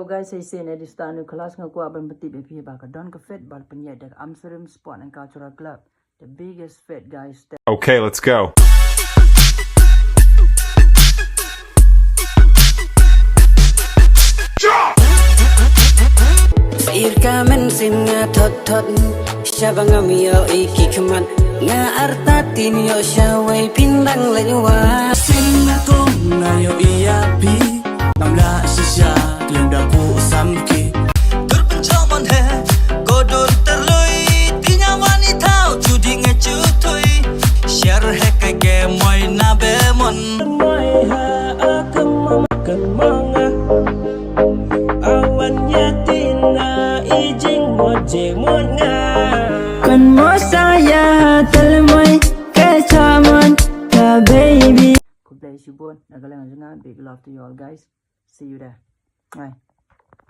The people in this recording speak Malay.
So guys, I say this time class nga ko aban bati be pi ba ka don ka fet bal panya dak Amsterdam Sport and Cultural Club, the biggest fet guys. Okay, let's go. Irka men sim nga tot syabang yo iki kemat nga artatin yo syawai pindang lenywa sim to na yo iapi namla sisya tiunda ku samki Terpencaman he godor terlui tinya wanita judi ngecutui share he kage moy na bemon mai ha akam makan manga awan yatina ijing moje monga kan mo saya telmoy kecaman ka baby. God bless you both. Nagalang nga big love to you all guys. See you there. Bye.